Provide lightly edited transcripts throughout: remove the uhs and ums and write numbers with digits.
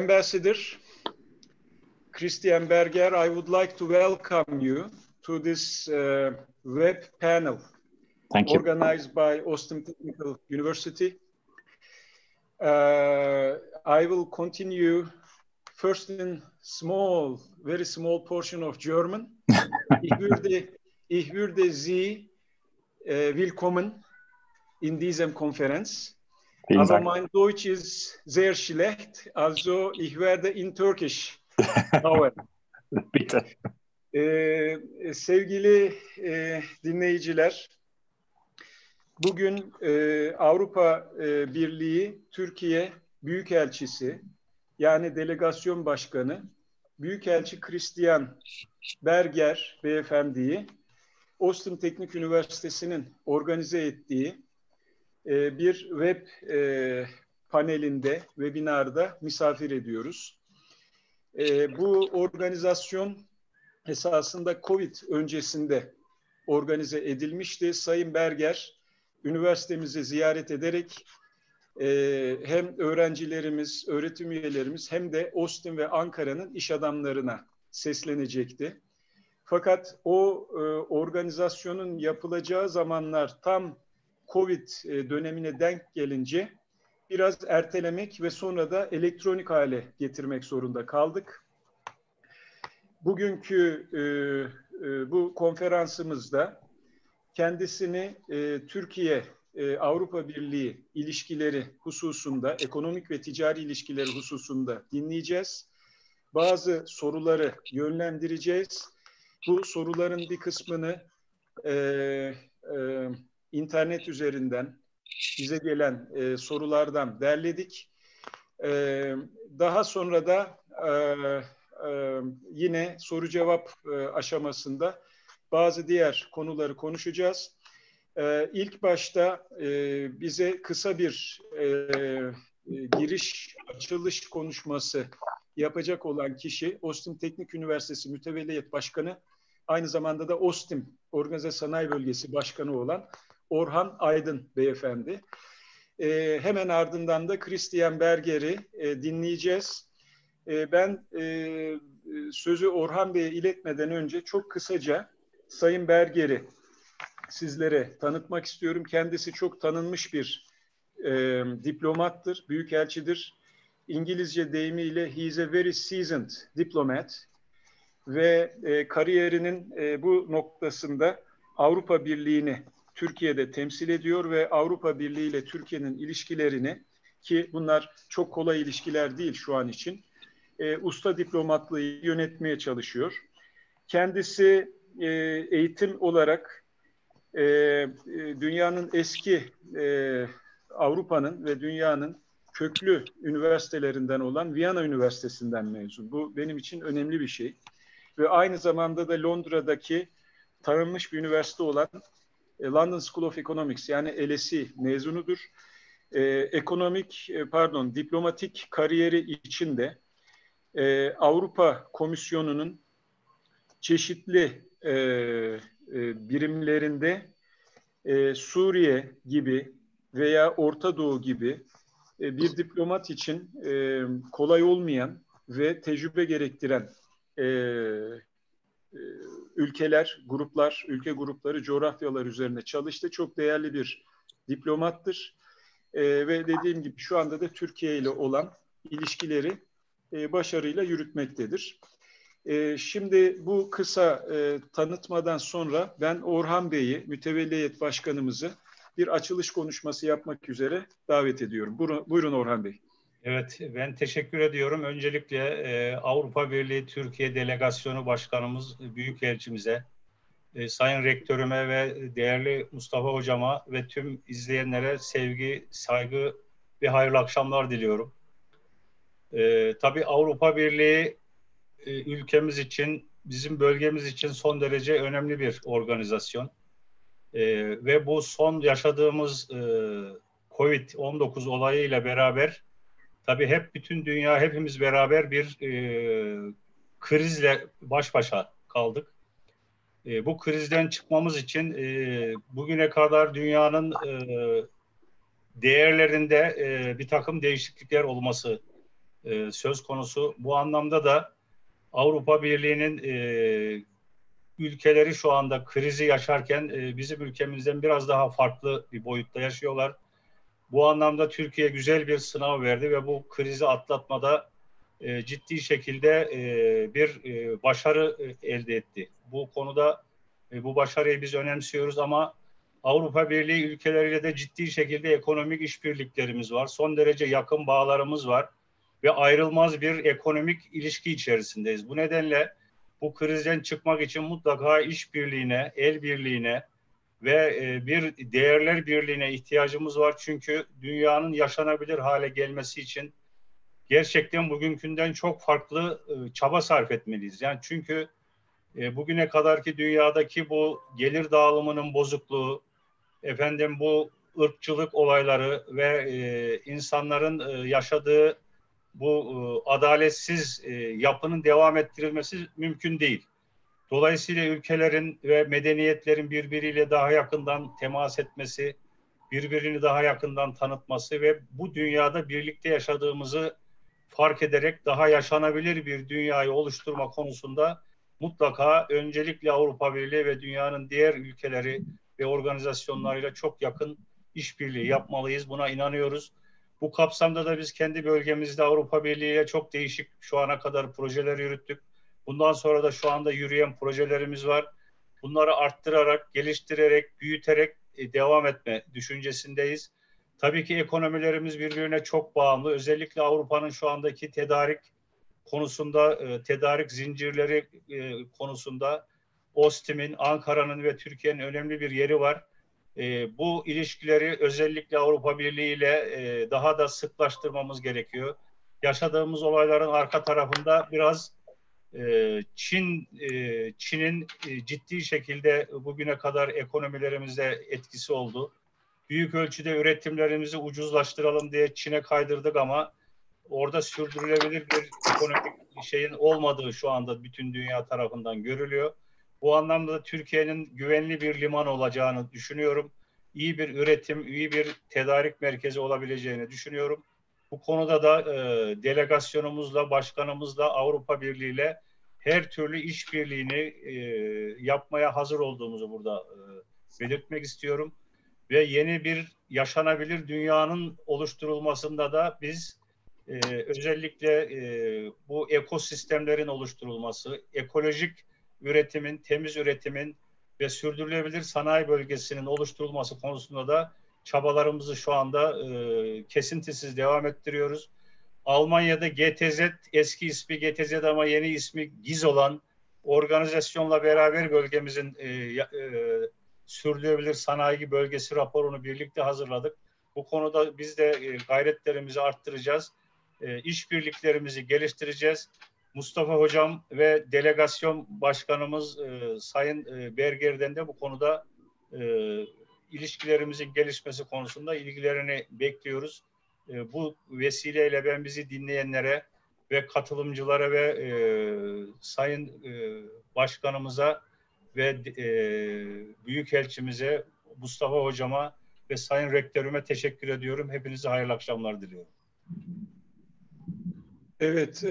Ambassador Christian Berger, I would like to welcome you to this web panel organized by OSTİM Technical University. I will continue first in very small portion of German. Ich würde Sie willkommen in diesem Konferenz. Aber mein Deutsch ist sehr schlecht, also ich werde in Türkisch schauen. Bitte. Sevgili dinleyiciler, bugün Avrupa Birliği Türkiye Büyükelçisi, yani Delegasyon Başkanı, Büyükelçi Christian Berger Beyefendi'yi OSTİM Teknik Üniversitesi'nin organize ettiği bir web panelinde, webinarda misafir ediyoruz. Bu organizasyon esasında COVID öncesinde organize edilmişti. Sayın Berger, üniversitemizi ziyaret ederek hem öğrencilerimiz, öğretim üyelerimiz hem de OSTİM ve Ankara'nın iş adamlarına seslenecekti. Fakat o organizasyonun yapılacağı zamanlar tam COVID dönemine denk gelince biraz ertelemek ve sonra da elektronik hale getirmek zorunda kaldık. Bugünkü bu konferansımızda kendisini Türkiye-Avrupa Birliği ilişkileri hususunda, ekonomik ve ticari ilişkileri hususunda dinleyeceğiz. Bazı soruları yönlendireceğiz. Bu soruların bir kısmını internet üzerinden bize gelen sorulardan derledik. Daha sonra da yine soru cevap aşamasında bazı diğer konuları konuşacağız. İlk başta bize kısa bir giriş, açılış konuşması yapacak olan kişi OSTİM Teknik Üniversitesi Mütevelliyet Başkanı, aynı zamanda da OSTİM Organize Sanayi Bölgesi Başkanı olan Orhan Aydın Beyefendi. Hemen ardından da Christian Berger'i dinleyeceğiz. Ben sözü Orhan Bey'e iletmeden önce çok kısaca Sayın Berger'i sizlere tanıtmak istiyorum. Kendisi çok tanınmış bir diplomattır, büyükelçidir. İngilizce deyimiyle he is a very seasoned diplomat ve kariyerinin bu noktasında Avrupa Birliği'ni Türkiye'de temsil ediyor ve Avrupa Birliği ile Türkiye'nin ilişkilerini, ki bunlar çok kolay ilişkiler değil şu an için, usta diplomatlığı yönetmeye çalışıyor. Kendisi eğitim olarak dünyanın eski Avrupa'nın ve dünyanın köklü üniversitelerinden olan Viyana Üniversitesi'nden mezun. Bu benim için önemli bir şey. Ve aynı zamanda da Londra'daki tanınmış bir üniversite olan London School of Economics, yani LSE mezunudur. Diplomatik kariyeri içinde Avrupa Komisyonu'nun çeşitli birimlerinde Suriye gibi veya Orta Doğu gibi bir diplomat için kolay olmayan ve tecrübe gerektiren ülkeler, gruplar, ülke grupları, coğrafyalar üzerine çalıştı. Çok değerli bir diplomattır. Ve dediğim gibi şu anda da Türkiye ile olan ilişkileri başarıyla yürütmektedir. Şimdi bu kısa tanıtmadan sonra ben Orhan Bey'i, Mütevelliyet Başkanımızı bir açılış konuşması yapmak üzere davet ediyorum. Buyurun Orhan Bey. Evet, ben teşekkür ediyorum. Öncelikle Avrupa Birliği Türkiye Delegasyonu Başkanımız, Büyükelçimize, Sayın Rektörüme ve değerli Mustafa Hocama ve tüm izleyenlere sevgi, saygı ve hayırlı akşamlar diliyorum. Tabii Avrupa Birliği ülkemiz için, bizim bölgemiz için son derece önemli bir organizasyon. Ve bu son yaşadığımız COVID-19 olayıyla beraber tabii bütün dünya, hepimiz beraber bir krizle baş başa kaldık. Bu krizden çıkmamız için bugüne kadar dünyanın değerlerinde bir takım değişiklikler olması söz konusu. Bu anlamda da Avrupa Birliği'nin ülkeleri şu anda krizi yaşarken bizim ülkemizden biraz daha farklı bir boyutta yaşıyorlar. Bu anlamda Türkiye güzel bir sınav verdi ve bu krizi atlatmada ciddi şekilde bir başarı elde etti. Bu konuda bu başarıyı biz önemsiyoruz ama Avrupa Birliği ülkeleriyle de ciddi şekilde ekonomik işbirliklerimiz var. Son derece yakın bağlarımız var ve ayrılmaz bir ekonomik ilişki içerisindeyiz. Bu nedenle bu krizden çıkmak için mutlaka işbirliğine, el birliğine ve bir değerler birliğine ihtiyacımız var. Çünkü dünyanın yaşanabilir hale gelmesi için gerçekten bugünkünden çok farklı çaba sarf etmeliyiz. Yani çünkü bugüne kadarki dünyadaki bu gelir dağılımının bozukluğu, efendim bu ırkçılık olayları ve insanların yaşadığı bu adaletsiz yapının devam ettirilmesi mümkün değil. Dolayısıyla ülkelerin ve medeniyetlerin birbiriyle daha yakından temas etmesi, birbirini daha yakından tanıtması ve bu dünyada birlikte yaşadığımızı fark ederek daha yaşanabilir bir dünyayı oluşturma konusunda mutlaka öncelikle Avrupa Birliği ve dünyanın diğer ülkeleri ve organizasyonlarıyla çok yakın işbirliği yapmalıyız. Buna inanıyoruz. Bu kapsamda da biz kendi bölgemizde Avrupa Birliği ile çok değişik şu ana kadar projeler yürüttük. Bundan sonra da şu anda yürüyen projelerimiz var. Bunları arttırarak, geliştirerek, büyüterek devam etme düşüncesindeyiz. Tabii ki ekonomilerimiz birbirine çok bağımlı. Özellikle Avrupa'nın şu andaki tedarik konusunda, tedarik zincirleri konusunda OSTİM'in, Ankara'nın ve Türkiye'nin önemli bir yeri var. Bu ilişkileri özellikle Avrupa Birliği ile daha da sıklaştırmamız gerekiyor. Yaşadığımız olayların arka tarafında biraz Çin'in ciddi şekilde bugüne kadar ekonomilerimizde etkisi oldu. Büyük ölçüde üretimlerimizi ucuzlaştıralım diye Çin'e kaydırdık ama orada sürdürülebilir bir ekonomik şeyin olmadığı şu anda bütün dünya tarafından görülüyor. Bu anlamda da Türkiye'nin güvenli bir liman olacağını düşünüyorum. İyi bir üretim, iyi bir tedarik merkezi olabileceğini düşünüyorum. Bu konuda da delegasyonumuzla, başkanımızla, Avrupa Birliği ile her türlü işbirliğini yapmaya hazır olduğumuzu burada belirtmek istiyorum. Ve yeni bir yaşanabilir dünyanın oluşturulmasında da biz özellikle bu ekosistemlerin oluşturulması, ekolojik üretimin, temiz üretimin ve sürdürülebilir sanayi bölgesinin oluşturulması konusunda da çabalarımızı şu anda kesintisiz devam ettiriyoruz. Almanya'da GTZ, eski ismi GTZ ama yeni ismi GİZ olan organizasyonla beraber bölgemizin sürdürülebilir sanayi bölgesi raporunu birlikte hazırladık. Bu konuda biz de gayretlerimizi arttıracağız. İşbirliklerimizi geliştireceğiz. Mustafa Hocam ve delegasyon başkanımız Sayın Berger'den de bu konuda ilişkilerimizin gelişmesi konusunda ilgilerini bekliyoruz. Bu vesileyle ben bizi dinleyenlere ve katılımcılara ve Sayın Başkanımıza ve Büyükelçimize, Mustafa Hocama ve Sayın Rektörüme teşekkür ediyorum. Hepinize hayırlı akşamlar diliyorum. Evet,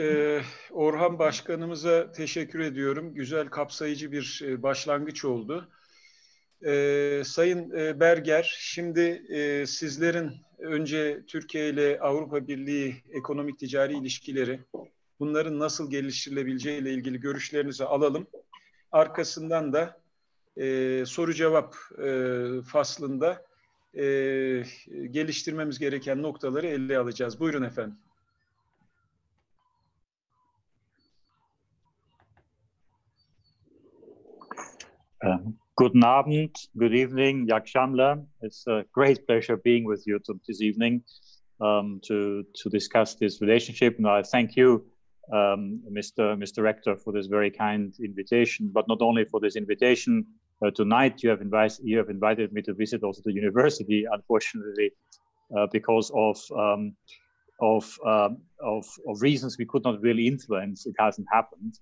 Orhan Başkanımıza teşekkür ediyorum. Güzel, kapsayıcı bir başlangıç oldu. Sayın Berger, şimdi sizlerin önce Türkiye ile Avrupa Birliği ekonomik ticari ilişkileri, bunların nasıl geliştirilebileceği ile ilgili görüşlerinizi alalım. Arkasından da soru cevap faslında geliştirmemiz gereken noktaları ele alacağız. Buyurun efendim. Guten Abend, good evening, iyi akşamlar. It's a great pleasure being with you this evening to discuss this relationship. And I thank you, Mr. Rector, for this very kind invitation. But not only for this invitation tonight, you have invited me to visit also the university. Unfortunately, because of reasons we could not really influence, it hasn't happened.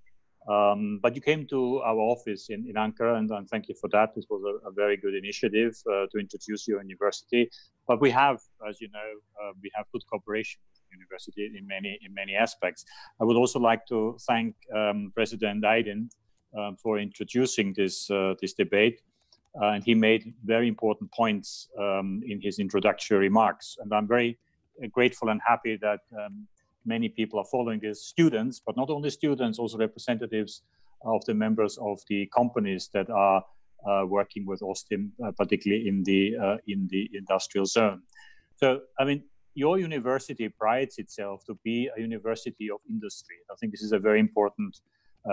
But you came to our office in Ankara, and thank you for that. This was a very good initiative to introduce your university. But we have, as you know, we have good cooperation with university in many aspects. I would also like to thank President Aydin for introducing this debate, and he made very important points in his introductory remarks. And I'm very grateful and happy that many people are following this, students, but not only students, also representatives of the members of the companies that are working with OSTİM, particularly in the industrial zone. So, I mean, your university prides itself to be a university of industry. I think this is a very important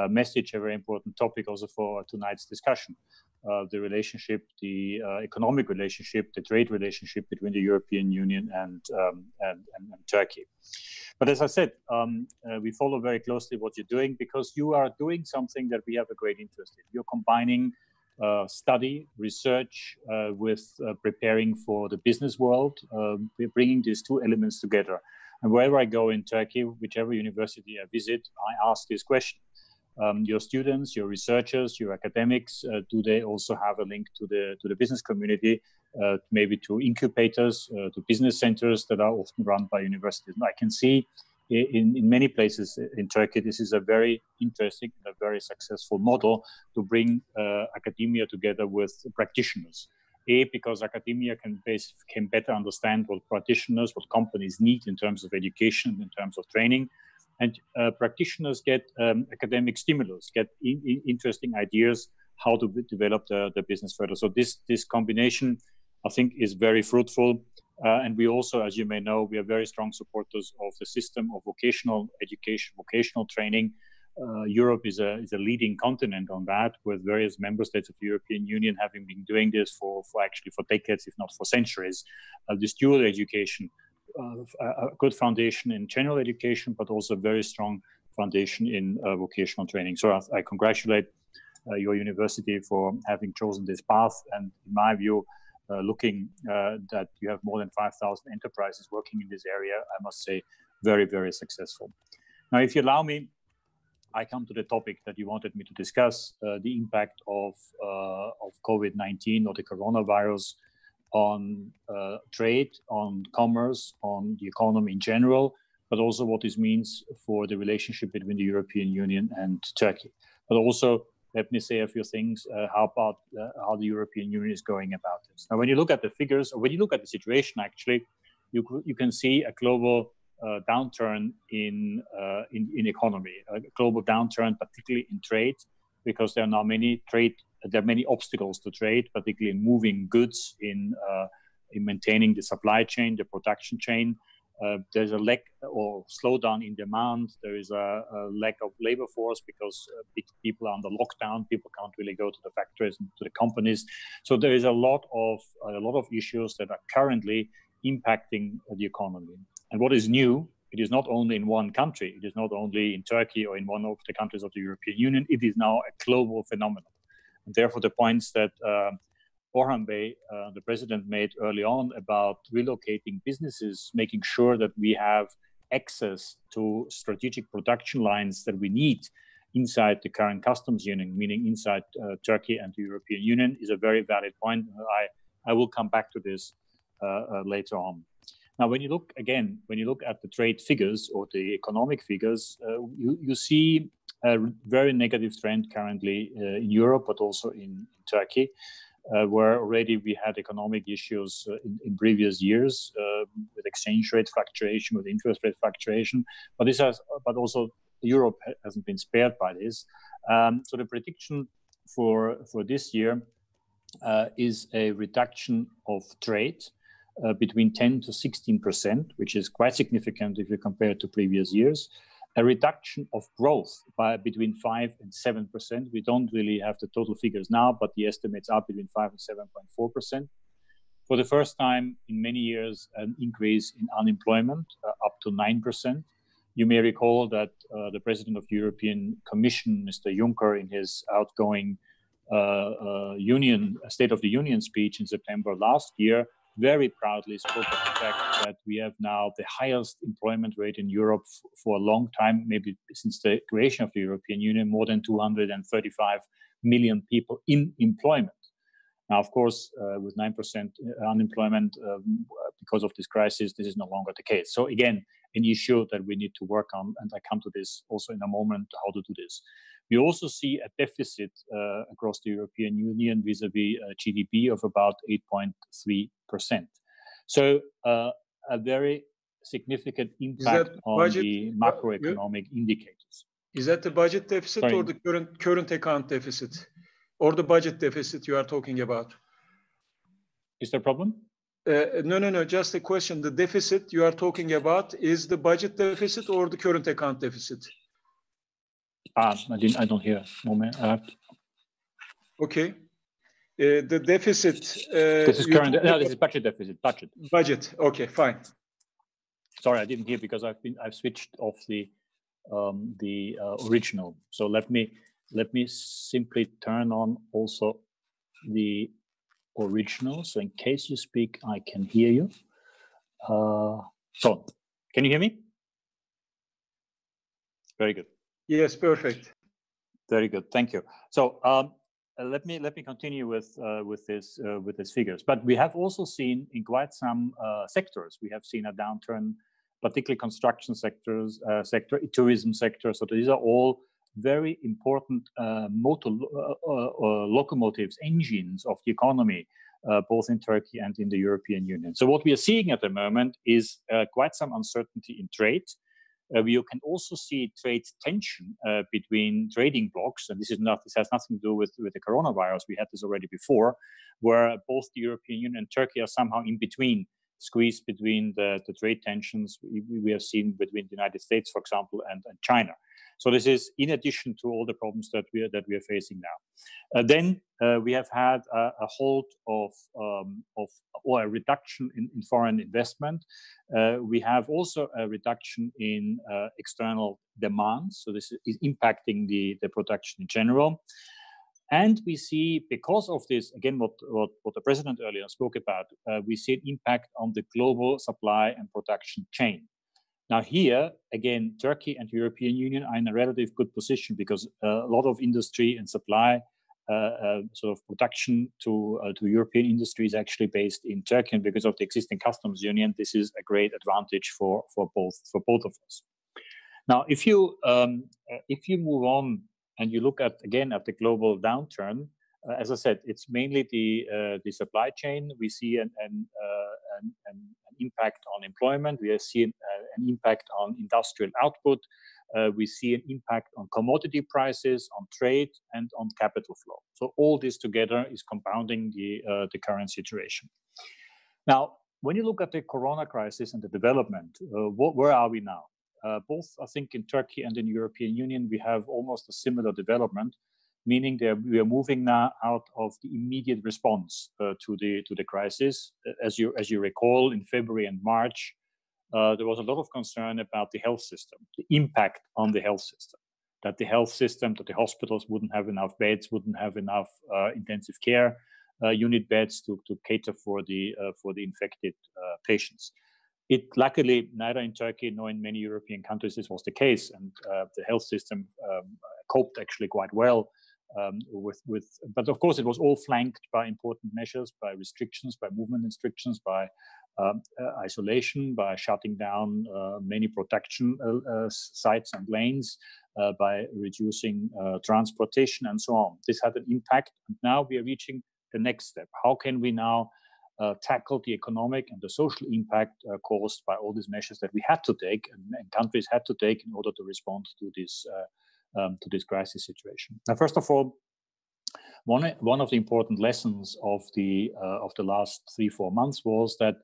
message, a very important topic also for tonight's discussion. The relationship, the economic relationship, the trade relationship between the European Union and Turkey. But as I said, we follow very closely what you're doing, because you are doing something that we have a great interest in. You're combining study, research with preparing for the business world. We're bringing these two elements together. And wherever I go in Turkey, whichever university I visit, I ask this question. Your students, your researchers, your academics, do they also have a link to the business community, maybe to incubators, to business centers that are often run by universities? And I can see in many places in Turkey, this is a very interesting and a very successful model to bring academia together with practitioners. Because academia can better understand what practitioners, what companies need in terms of education, in terms of training. And practitioners get academic stimulus, get interesting ideas how to develop the business further. So this combination, I think, is very fruitful. And we also, as you may know, we are very strong supporters of the system of vocational education, vocational training. Europe is a leading continent on that, with various member states of the European Union having been doing this for decades, if not for centuries. This dual education, a good foundation in general education, but also a very strong foundation in vocational training. So I congratulate your university for having chosen this path. And in my view, looking that you have more than 5,000 enterprises working in this area, I must say, very, very successful. Now, if you allow me, I come to the topic that you wanted me to discuss, the impact of COVID-19 or the coronavirus on trade, on commerce, on the economy in general, but also what this means for the relationship between the European Union and Turkey. But also, let me say a few things how the European Union is going about this. Now, when you look at the figures, or when you look at the situation, actually, you can see a global downturn in economy, a global downturn, particularly in trade, because there are now many obstacles to trade, particularly in moving goods, in maintaining the supply chain, the production chain. There's a lack or slowdown in demand. There is a lack of labor force because people are under lockdown. People can't really go to the factories and to the companies. So there is a lot of issues that are currently impacting the economy. And what is new, it is not only in one country. It is not only in Turkey or in one of the countries of the European Union. It is now a global phenomenon. And therefore, the points that Orhan Bey, the president, made early on about relocating businesses, making sure that we have access to strategic production lines that we need inside the current customs union, meaning inside Turkey and the European Union, is a very valid point. I will come back to this later on. Now, when you look at the trade figures or the economic figures, you see a very negative trend currently in Europe, but also in Turkey, where already we had economic issues in previous years with exchange rate fluctuation, with interest rate fluctuation. But also Europe hasn't been spared by this. So the prediction for this year is a reduction of trade between 10 to 16%, which is quite significant if you compare it to previous years. A reduction of growth by between 5 and 7%. We don't really have the total figures now, but the estimates are between 5 and 7.4%. For the first time in many years, an increase in unemployment up to 9%. You may recall that the President of the European Commission, Mr. Juncker, in his outgoing State of the Union speech in September last year, very proudly spoke of the fact that we have now the highest employment rate in Europe for a long time, maybe since the creation of the European Union, more than 235 million people in employment. Now, of course, with 9% unemployment because of this crisis, this is no longer the case. So again, an issue that we need to work on, and I come to this also in a moment, how to do this. We also see a deficit across the European Union vis-a-vis GDP of about 8.3%. So a very significant impact on the macroeconomic indicators. Is that the budget deficit or the current account deficit, or the budget deficit you are talking about? Is there a problem? No. Just a question. The deficit you are talking about is the budget deficit or the current account deficit? I don't hear. Moment. Okay. The deficit. This is current. No, this is budget deficit. Budget. Okay, fine. Sorry, I didn't hear because I've switched off the original. So let me simply turn on also the original. So in case you speak, I can hear you. So can you hear me? Very good. Yes, perfect. Very good. Thank you. So let me continue with these figures. But we have also seen in quite some sectors, we have seen a downturn, particularly construction sector, tourism sector. So these are all very important locomotives, engines of the economy, both in Turkey and in the European Union. So what we are seeing at the moment is quite some uncertainty in trade. You can also see trade tension between trading blocs, and this has nothing to do with the coronavirus. We had this already before, where both the European Union and Turkey are somehow in between, squeezed between the trade tensions we have seen between the United States, for example, and China. So this is in addition to all the problems that we are facing now. Then we have had a halt of or a reduction in foreign investment. We have also a reduction in external demand. So this is impacting the production in general. And we see, because of this, again, what the president earlier spoke about, we see an impact on the global supply and production chain. Now here, again, Turkey and the European Union are in a relative good position because a lot of industry and supply, sort of production to European industry is actually based in Turkey, and because of the existing customs union, this is a great advantage for both of us. Now, if you move on and you look at the global downturn, as I said, it's mainly the supply chain. We see an impact on employment. We are seeing an impact on industrial output. We see an impact on commodity prices, on trade, and on capital flow. So all this together is compounding the current situation. Now, when you look at the corona crisis and the development, where are we now? Both, I think, in Turkey and in the European Union, we have almost a similar development, meaning that we are moving now out of the immediate response to the crisis. As you recall, in February and March, there was a lot of concern about the health system, the impact on the health system, that the hospitals wouldn't have enough beds, wouldn't have enough intensive care unit beds to cater for the infected patients. Luckily, neither in Turkey nor in many European countries this was the case, and the health system coped actually quite well but of course it was all flanked by important measures, by restrictions, by movement restrictions, by isolation, by shutting down many production sites and lanes, by reducing transportation and so on. This had an impact, and now we are reaching the next step. How can we now tackle the economic and the social impact caused by all these measures that we had to take and countries had to take in order to respond to this crisis situation? Now, first of all, one of the important lessons of the last 3-4 months was that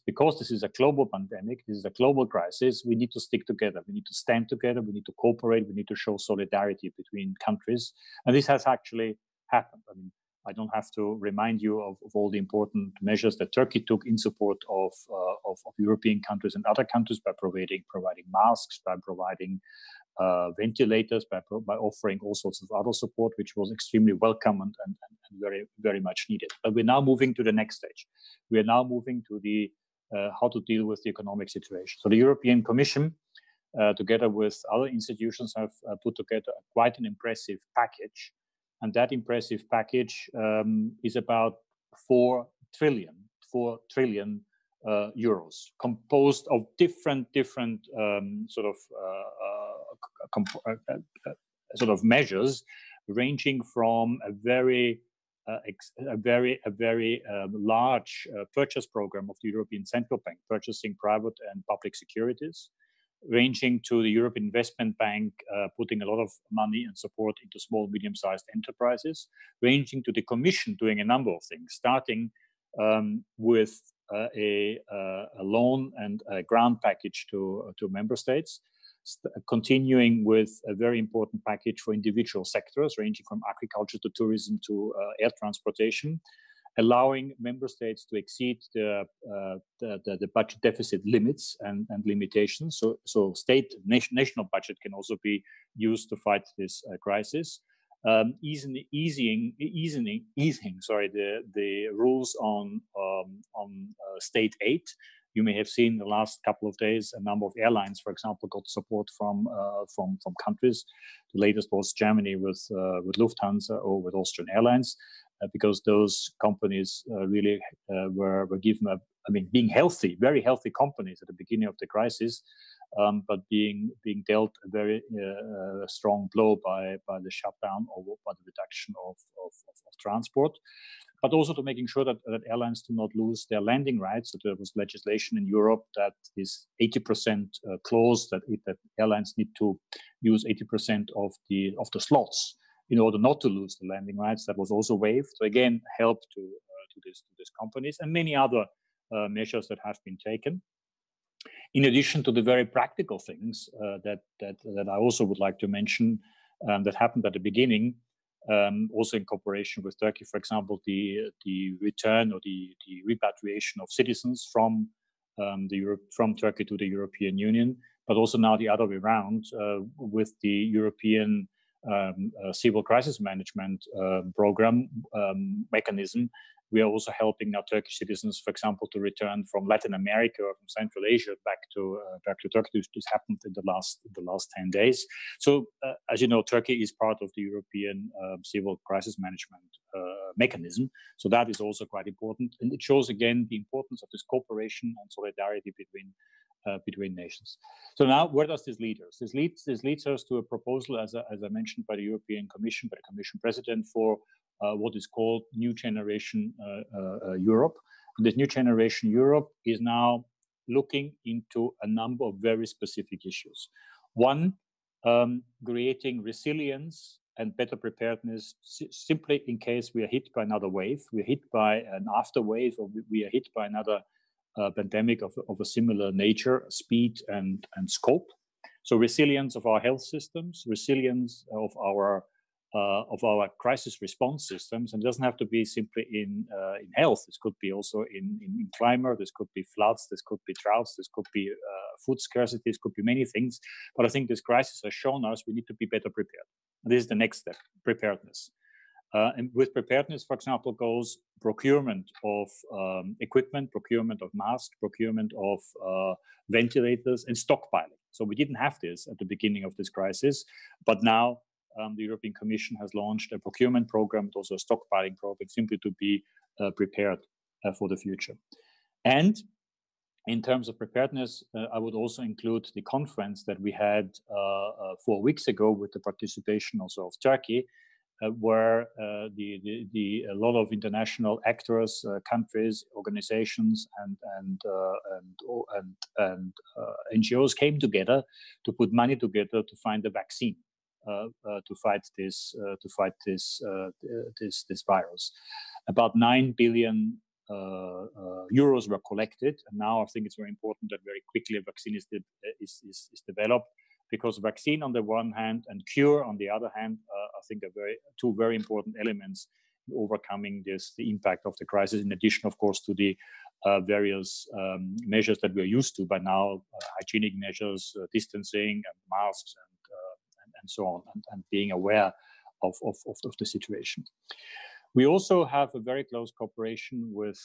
because this is a global pandemic, this is a global crisis, we need to stick together. We need to stand together. We need to cooperate. We need to show solidarity between countries, and this has actually happened. I mean, I don't have to remind you of all the important measures that Turkey took in support of European countries and other countries by providing masks, by providing ventilators, by offering all sorts of other support, which was extremely welcome and very, very much needed. But we're now moving to the next stage. We are now moving to the how to deal with the economic situation. So the European Commission, together with other institutions, have put together quite an impressive package. And that impressive package is about 4 trillion euros, composed of different sort of measures, ranging from a very large purchase program of the European Central Bank, purchasing private and public securities, ranging to the European Investment Bank putting a lot of money and support into small, medium-sized enterprises, ranging to the Commission doing a number of things, starting with a loan and a grant package to member states, continuing with a very important package for individual sectors, ranging from agriculture to tourism to air transportation, allowing member states to exceed the budget deficit limits and limitations. So national budget can also be used to fight this crisis. Easing the rules on state aid. You may have seen the last couple of days a number of airlines, for example, got support from countries. The latest was Germany with Lufthansa or with Austrian Airlines, because those companies really were given being healthy, very healthy companies at the beginning of the crisis, but being dealt a very strong blow by the shutdown or by the reduction of transport. But also to making sure that airlines do not lose their landing rights. So there was legislation in Europe that is 80% clause that airlines need to use 80% of the slots in order not to lose the landing rights. That was also waived. So again, help to these companies, and many other measures that have been taken. In addition to the very practical things that I also would like to mention that happened at the beginning. Also in cooperation with Turkey, for example, the return or the repatriation of citizens from Turkey to the European Union, but also now the other way around with the European civil crisis management program mechanism. We are also helping now Turkish citizens, for example, to return from Latin America or from Central Asia back to Turkey. This happened in the last 10 days. So, as you know, Turkey is part of the European civil crisis management mechanism. So that is also quite important, and it shows again the importance of this cooperation and solidarity between nations. So now, where does this lead us? This leads us to a proposal, as I mentioned, by the European Commission, by the Commission President, for what is called New Generation Europe. And this New Generation Europe is now looking into a number of very specific issues. One, creating resilience and better preparedness simply in case we are hit by another wave, we are hit by an after wave, or we are hit by another pandemic of a similar nature, speed and scope. So resilience of our health systems, resilience of our crisis response systems, and it doesn't have to be simply in health. This could be also in climate. This could be floods. This could be droughts. This could be food scarcity. This could be many things. But I think this crisis has shown us we need to be better prepared. And this is the next step: preparedness. And with preparedness, for example, goes procurement of equipment, procurement of masks, procurement of ventilators, and stockpiling. So we didn't have this at the beginning of this crisis, but now the European Commission has launched a procurement program, also a stockpiling program, simply to be prepared for the future. And in terms of preparedness, I would also include the conference that we had 4 weeks ago with the participation also of Turkey, where a lot of international actors, countries, organizations, and NGOs came together to put money together to find a vaccine to fight this virus. About 9 billion euros were collected, and now I think it's very important that very quickly a vaccine is developed. Because vaccine on the one hand and cure on the other hand, I think are two very important elements in overcoming the impact of the crisis. In addition, of course, to the various measures that we're used to by now, hygienic measures, distancing, and masks, and so on, and being aware of the situation. We also have a very close cooperation with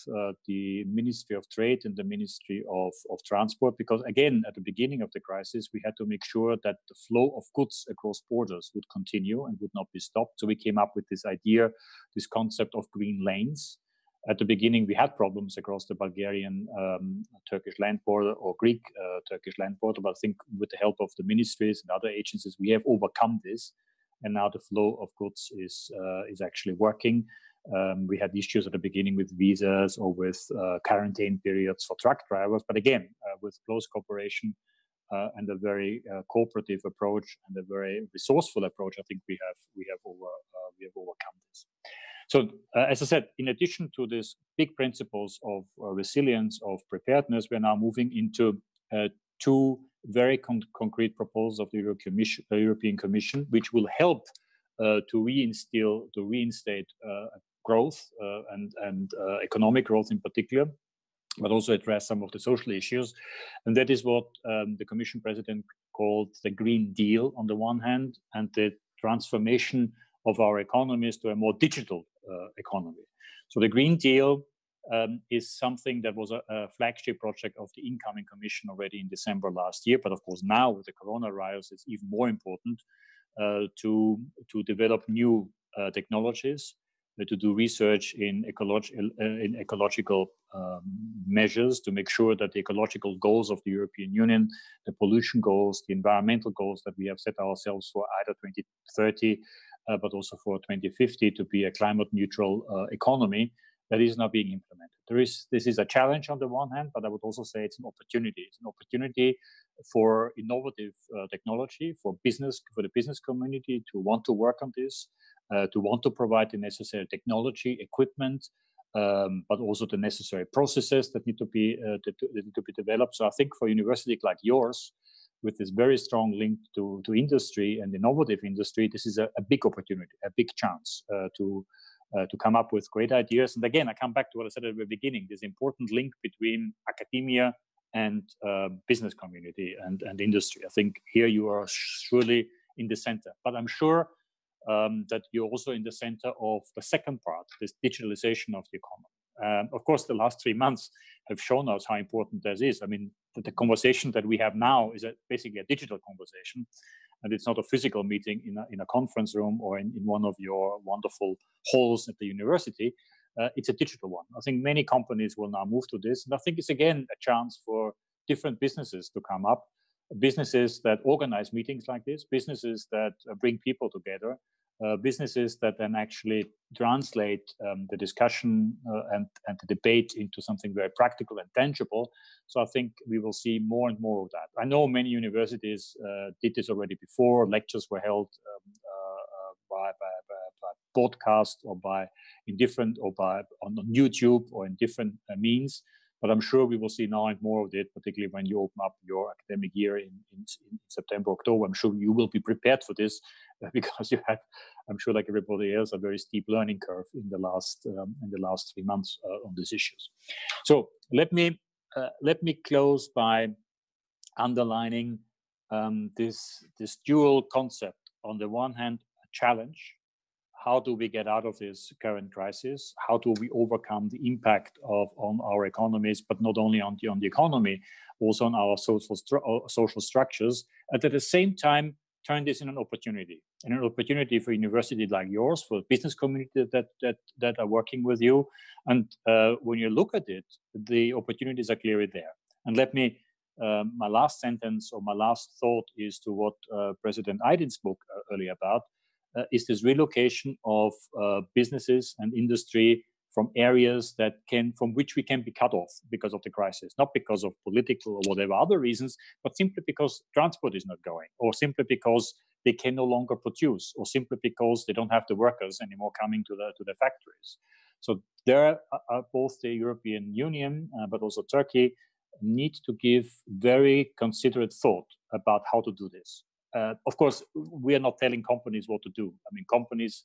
the Ministry of Trade and the Ministry of Transport, because again, at the beginning of the crisis, we had to make sure that the flow of goods across borders would continue and would not be stopped. So we came up with this idea, this concept of green lanes, At the beginning, we had problems across the Bulgarian-Turkish land border or Greek-Turkish land border, but I think with the help of the ministries and other agencies, we have overcome this, and now the flow of goods is actually working. We had issues at the beginning with visas or with quarantine periods for truck drivers, but again, with close cooperation and a very cooperative approach and a very resourceful approach, I think we have overcome this. So, as I said, in addition to these big principles of resilience, of preparedness, we're now moving into two very concrete proposals of the European Commission, which will help to reinstate growth and economic growth in particular, but also address some of the social issues. And that is what the Commission President called the Green Deal on the one hand, and the transformation of our economies to a more digital economy. So the Green Deal is something that was a flagship project of the incoming Commission already in December last year. But of course, now with the coronavirus, it's even more important to develop new technologies, to do research in ecological measures, to make sure that the ecological goals of the European Union, the pollution goals, the environmental goals that we have set ourselves for either 2030, but also for 2050 to be a climate neutral economy, that is now being implemented. This is a challenge on the one hand, but I would also say it's an opportunity. It's an opportunity for innovative technology, for the business community to want to work on this, to want to provide the necessary technology, equipment, but also the necessary processes that need to be developed. So I think for a university like yours, with this very strong link to industry and innovative industry, this is a big opportunity, a big chance to come up with great ideas. And again, I come back to what I said at the beginning, this important link between academia and business community and industry. I think here you are surely in the center, but I'm sure that you're also in the center of the second part, this digitalization of the economy. Of course, the last 3 months have shown us how important this is. I mean, the conversation that we have now is basically a digital conversation, and it's not a physical meeting in a conference room or in one of your wonderful halls at the university. It's a digital one. I think many companies will now move to this, and I think it's again a chance for different businesses to come up, businesses that organize meetings like this, businesses that bring people together, businesses that then actually translate the discussion and the debate into something very practical and tangible. So I think we will see more and more of that. I know many universities did this already before. Lectures were held by broadcast or on YouTube or in different means. But I'm sure we will see now and more of it, particularly when you open up your academic year in September, October. I'm sure you will be prepared for this because you had, I'm sure, like everybody else, a very steep learning curve in the last 3 months on these issues. So let me close by underlining this dual concept. On the one hand, a challenge. How do we get out of this current crisis? How do we overcome the impact on our economies, but not only on the economy, also on our social structures, and at the same time turn this in an opportunity for universities like yours, for the business community that are working with you. And when you look at it, the opportunities are clearly there. And let me, my last sentence or my last thought is to what President Aydin spoke earlier about. Is this relocation of businesses and industry from areas from which we can be cut off because of the crisis, not because of political or whatever other reasons, but simply because transport is not going, or simply because they can no longer produce, or simply because they don't have the workers anymore coming to the factories. So there are both the European Union, but also Turkey, need to give very considerate thought about how to do this. Of course, we are not telling companies what to do. I mean, companies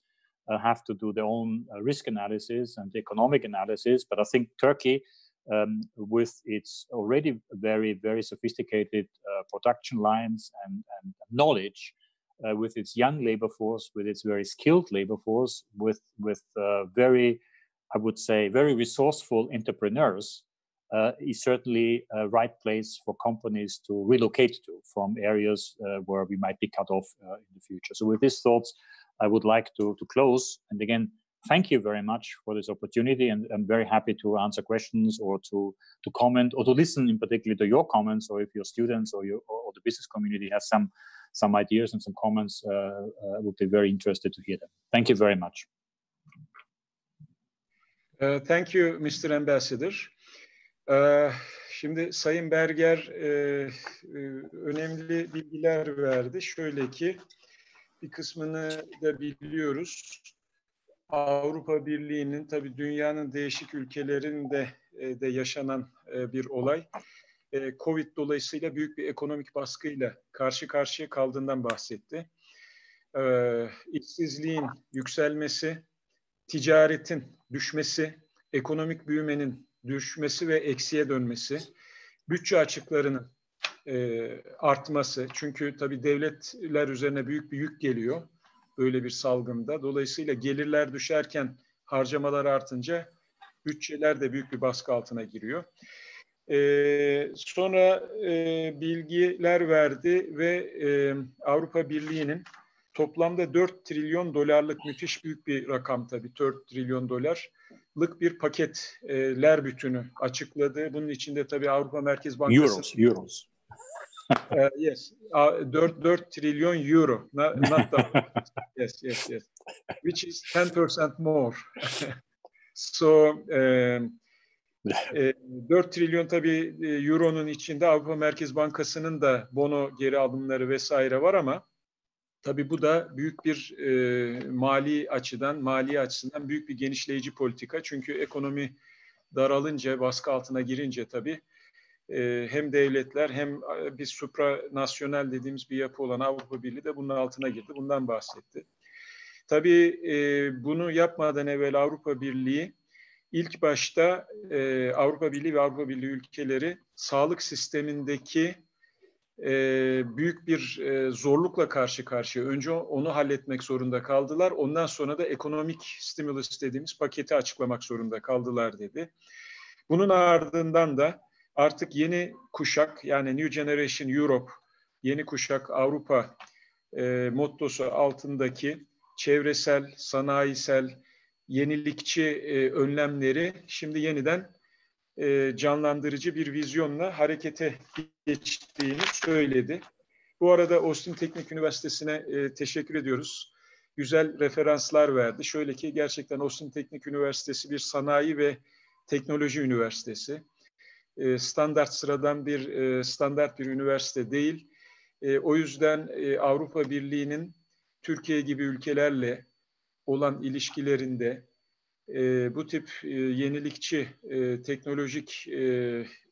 have to do their own risk analysis and economic analysis. But I think Turkey, with its already very, very sophisticated production lines and knowledge, with its young labor force, with its very skilled labor force, with very, I would say, very resourceful entrepreneurs, is certainly a right place for companies to relocate to from areas where we might be cut off in the future. So with these thoughts, I would like to close. And again, thank you very much for this opportunity, and I'm very happy to answer questions or to comment or to listen in particular to your comments, or if your students or the business community has some ideas and some comments, I would be very interested to hear them. Thank you very much. Thank you, Mr. Ambassador. Şimdi Sayın Berger önemli bilgiler verdi. Şöyle ki, bir kısmını da biliyoruz. Avrupa Birliği'nin, tabii dünyanın değişik ülkelerinde de yaşanan bir olay. Covid dolayısıyla büyük bir ekonomik baskıyla karşı karşıya kaldığından bahsetti. İşsizliğin yükselmesi, ticaretin düşmesi, ekonomik büyümenin düşmesi ve eksiye dönmesi, bütçe açıklarının artması. Çünkü tabii devletler üzerine büyük bir yük geliyor böyle bir salgında. Dolayısıyla gelirler düşerken harcamalar artınca bütçeler de büyük bir baskı altına giriyor. Sonra bilgiler verdi ve Avrupa Birliği'nin toplamda 4 trilyon dolarlık, müthiş büyük bir rakam tabii, 4 trilyon dolarlık bir paketler bütünü açıkladı. Bunun içinde tabii Avrupa Merkez Bankası... Euros. Yes, 4 trilyon euro, not dollars. Yes. Which is 10% more. So, 4 trilyon tabii euronun içinde Avrupa Merkez Bankası'nın da bono geri alımları vesaire var, ama tabii bu da büyük bir mali açısından büyük bir genişleyici politika. Çünkü ekonomi daralınca, baskı altına girince tabii hem devletler hem bir supranasyonel dediğimiz bir yapı olan Avrupa Birliği de bunun altına girdi. Bundan bahsetti. Tabii bunu yapmadan evvel Avrupa Birliği ilk başta Avrupa Birliği ve Avrupa Birliği ülkeleri sağlık sistemindeki büyük bir zorlukla karşı karşıya. Önce onu halletmek zorunda kaldılar. Ondan sonra da ekonomik stimulus dediğimiz paketi açıklamak zorunda kaldılar dedi. Bunun ardından da artık yeni kuşak, yani New Generation Europe, yeni kuşak Avrupa mottosu altındaki çevresel, sanayisel, yenilikçi önlemleri şimdi yeniden canlandırıcı bir vizyonla harekete geçtiğini söyledi. Bu arada OSTİM Teknik Üniversitesi'ne teşekkür ediyoruz. Güzel referanslar verdi. Şöyle ki, gerçekten OSTİM Teknik Üniversitesi bir sanayi ve teknoloji üniversitesi. Sıradan bir standart bir üniversite değil. O yüzden Avrupa Birliği'nin Türkiye gibi ülkelerle olan ilişkilerinde bu tip yenilikçi teknolojik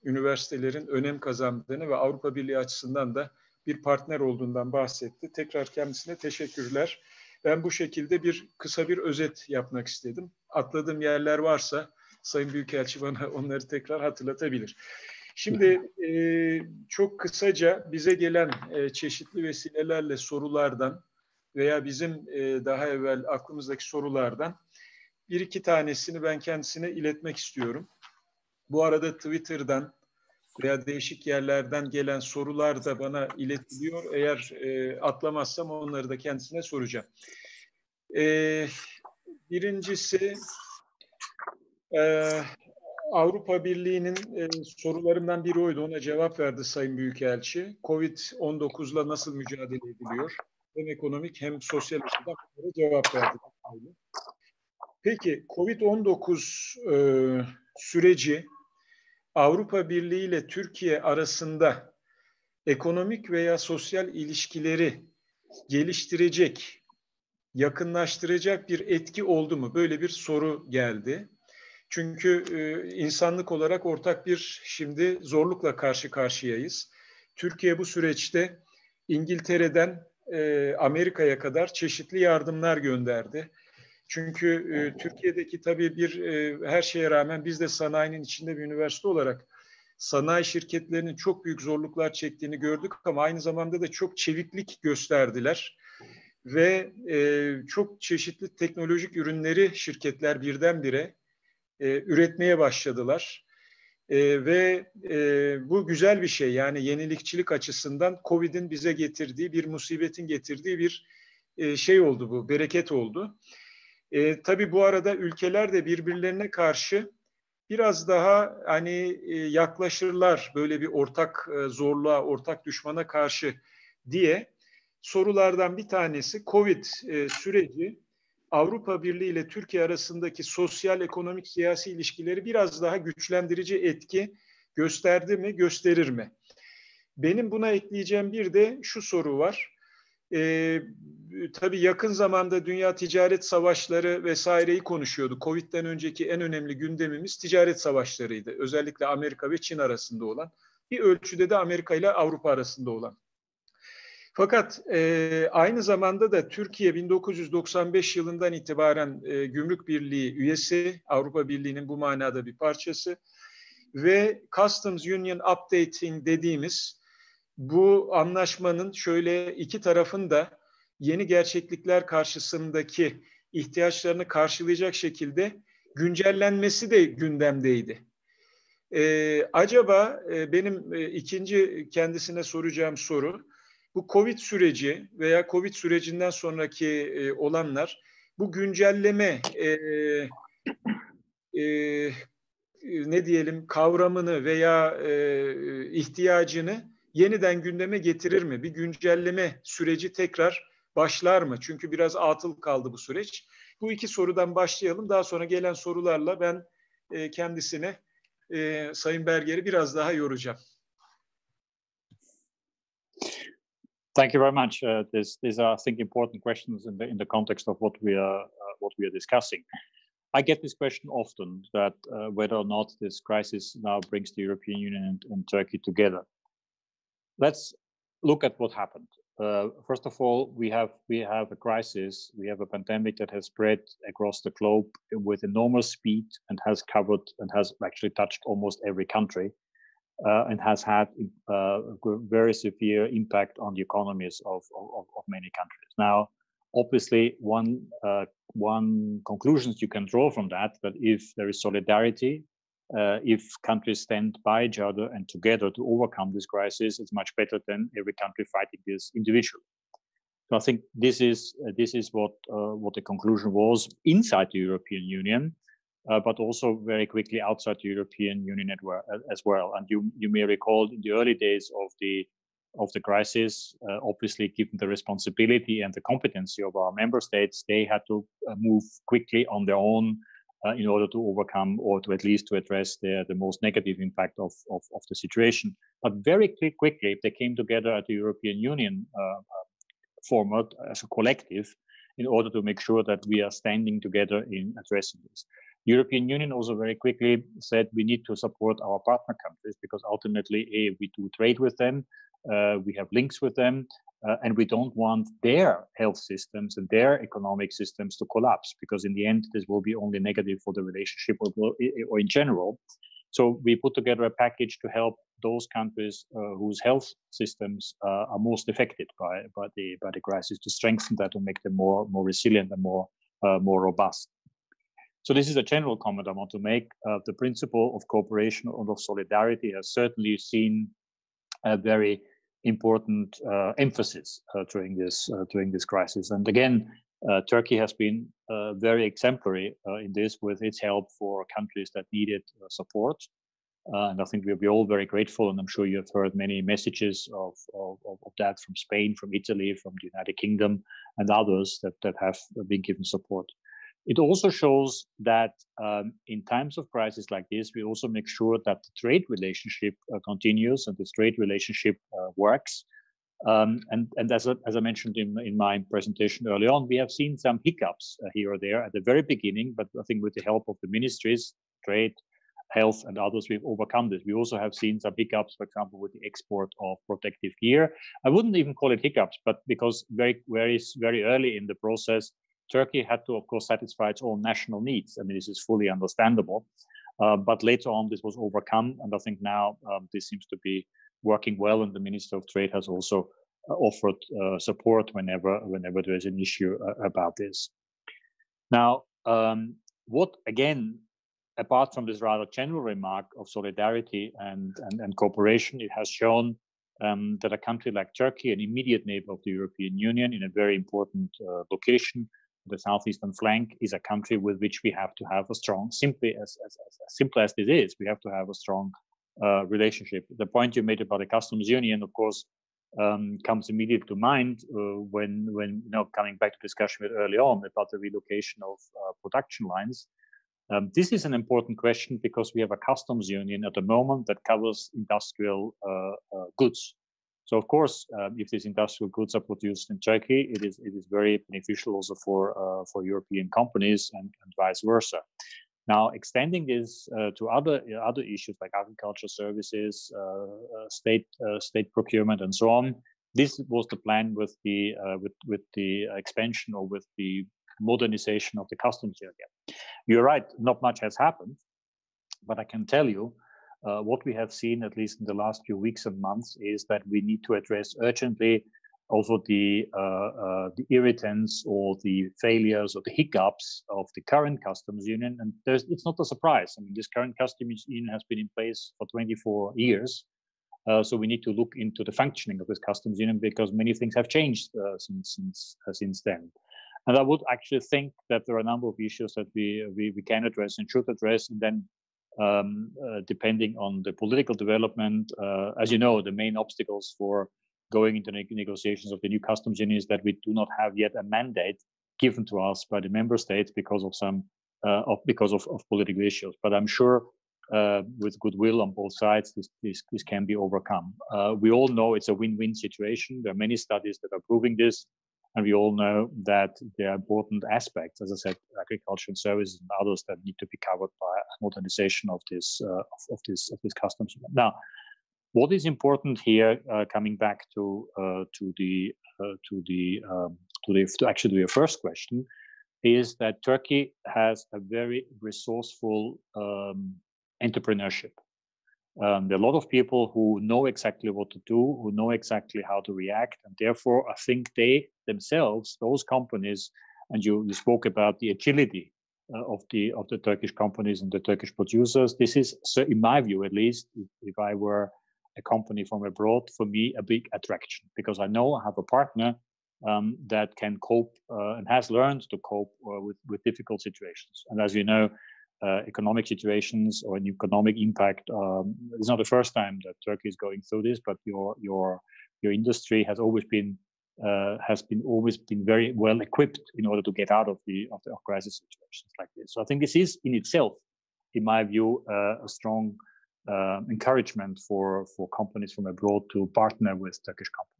üniversitelerin önem kazandığını ve Avrupa Birliği açısından da bir partner olduğundan bahsetti. Tekrar kendisine teşekkürler. Ben bu şekilde kısa bir özet yapmak istedim. Atladığım yerler varsa Sayın Büyükelçi bana onları tekrar hatırlatabilir. Şimdi çok kısaca bize gelen çeşitli vesilelerle sorulardan veya bizim daha evvel aklımızdaki sorulardan bir iki tanesini ben kendisine iletmek istiyorum. Bu arada Twitter'dan veya değişik yerlerden gelen sorular da bana iletiliyor. Eğer atlamazsam onları da kendisine soracağım. Birincisi, Avrupa Birliği'nin sorularından biri oydu. Ona cevap verdi Sayın Büyükelçi. COVID-19'la nasıl mücadele ediliyor? Hem ekonomik hem sosyal açıdan bunlara cevap verdi. Peki, COVID-19 süreci Avrupa Birliği ile Türkiye arasında ekonomik veya sosyal ilişkileri geliştirecek, yakınlaştıracak bir etki oldu mu? Böyle bir soru geldi. Çünkü insanlık olarak ortak bir şimdi zorlukla karşı karşıyayız. Türkiye bu süreçte İngiltere'den Amerika'ya kadar çeşitli yardımlar gönderdi. Çünkü Türkiye'deki tabii her şeye rağmen biz de sanayinin içinde bir üniversite olarak sanayi şirketlerinin çok büyük zorluklar çektiğini gördük, ama aynı zamanda da çok çeviklik gösterdiler. Ve çok çeşitli teknolojik ürünleri şirketler birdenbire üretmeye başladılar. Ve bu güzel bir şey. Yani yenilikçilik açısından Covid'in bize getirdiği, bir musibetin getirdiği bir şey oldu bu, bereket oldu. Tabii bu arada ülkeler de birbirlerine karşı biraz daha hani yaklaşırlar böyle bir ortak zorluğa, ortak düşmana karşı diye sorulardan bir tanesi Covid süreci Avrupa Birliği ile Türkiye arasındaki sosyal, ekonomik, siyasi ilişkileri biraz daha güçlendirici etki gösterdi mi, gösterir mi? Benim buna ekleyeceğim bir de şu soru var. Tabii yakın zamanda dünya ticaret savaşları vesaireyi konuşuyordu. Covid'den önceki en önemli gündemimiz ticaret savaşlarıydı. Özellikle Amerika ve Çin arasında olan. Bir ölçüde de Amerika ile Avrupa arasında olan. Fakat aynı zamanda da Türkiye 1995 yılından itibaren Gümrük Birliği üyesi, Avrupa Birliği'nin bu manada bir parçası ve Customs Union Updating dediğimiz bu anlaşmanın şöyle iki tarafın da yeni gerçeklikler karşısındaki ihtiyaçlarını karşılayacak şekilde güncellenmesi de gündemdeydi. Acaba benim ikinci kendisine soracağım soru, bu Covid süreci veya Covid sürecinden sonraki olanlar, bu güncelleme ne diyelim kavramını veya ihtiyacını yeniden gündeme getirir mi? Bir güncelleme süreci tekrar başlar mı? Çünkü biraz atıl kaldı bu süreç. Bu iki sorudan başlayalım. Daha sonra gelen sorularla ben kendisine Sayın Berger'i biraz daha yoracağım. Thank you very much. These are, I think, important questions in the context of what we are discussing. I get this question often, that whether or not this crisis now brings the European Union and Turkey together. Let's look at what happened. First of all, we have a crisis. We have a pandemic that has spread across the globe with enormous speed and has covered and has actually touched almost every country. And has had a very severe impact on the economies of many countries. Now, obviously, one conclusion you can draw from that if there is solidarity, if countries stand by each other and together to overcome this crisis, it's much better than every country fighting this individually. So I think this is what the conclusion was inside the European Union. But also very quickly outside the European Union as well. And you may recall in the early days of the crisis, obviously given the responsibility and the competency of our member states, they had to move quickly on their own in order to overcome or to at least to address the most negative impact of the situation. But very quickly, they came together at the European Union format as a collective in order to make sure that we are standing together in addressing this. The European Union also very quickly said we need to support our partner countries because ultimately, we do trade with them, we have links with them, and we don't want their health systems and their economic systems to collapse because in the end, this will be only negative for the relationship or in general. So we put together a package to help those countries whose health systems are most affected by the crisis, to strengthen that, to make them more resilient and more robust. So this is a general comment I want to make. The principle of cooperation and of solidarity has certainly seen a very important emphasis during this crisis. And again, Turkey has been very exemplary in this with its help for countries that needed support. And I think we'll be all very grateful. And I'm sure you have heard many messages of that from Spain, from Italy, from the United Kingdom, and others that have been given support. It also shows that in times of crisis like this, we also make sure that the trade relationship continues and this trade relationship works. And as I mentioned in my presentation early on, we have seen some hiccups here or there at the very beginning, but I think with the help of the ministries, trade, health, and others, we've overcome this. We also have seen some hiccups, for example, with the export of protective gear. I wouldn't even call it hiccups, but because very early in the process, Turkey had to, of course, satisfy its own national needs. I mean, this is fully understandable. But later on, this was overcome. And I think now this seems to be working well. And the Minister of Trade has also offered support whenever there is an issue about this. Now, what, again, apart from this rather general remark of solidarity and cooperation, it has shown that a country like Turkey, an immediate neighbor of the European Union in a very important location, the southeastern flank is a country with which we have to have a strong, simply as simple as this is, we have to have a strong relationship. The point you made about the customs union, of course, comes immediately to mind when coming back to discussion with early on about the relocation of production lines. This is an important question because we have a customs union at the moment that covers industrial goods. So of course, if these industrial goods are produced in Turkey, it is very beneficial also for European companies and vice versa. Now, extending this to other issues like agriculture services, state procurement, and so on. This was the plan with the expansion or with the modernization of the customs union. You're right; not much has happened, but I can tell you what we have seen, at least in the last few weeks and months, is that we need to address urgently also the irritants or the failures or the hiccups of the current customs union. And it's not a surprise. I mean, this current customs union has been in place for 24 years. So we need to look into the functioning of this customs union because many things have changed since then. And I would actually think that there are a number of issues that we can address and should address. And then depending on the political development, as you know, the main obstacles for going into negotiations of the new customs union is that we do not have yet a mandate given to us by the member states because of political issues. But I'm sure with goodwill on both sides, this can be overcome. We all know it's a win-win situation. There are many studies that are proving this, and we all know that there are important aspects, as I said, agriculture and services and others that need to be covered by modernization of this customs union. Now, what is important here, coming back to your first question, is that Turkey has a very resourceful entrepreneurship. There are a lot of people who know exactly what to do, who know exactly how to react, and therefore I think they themselves, those companies, and you spoke about the agility of the Turkish companies and the Turkish producers. This is, in my view, at least, if I were a company from abroad, for me, a big attraction, because I know I have a partner that can cope and has learned to cope with difficult situations. And as you know, economic situations or an economic impact, it's not the first time that Turkey is going through this, but your industry has always been very well equipped in order to get out of crisis situations like this. So I think this is in itself, in my view, a strong encouragement for companies from abroad to partner with Turkish companies.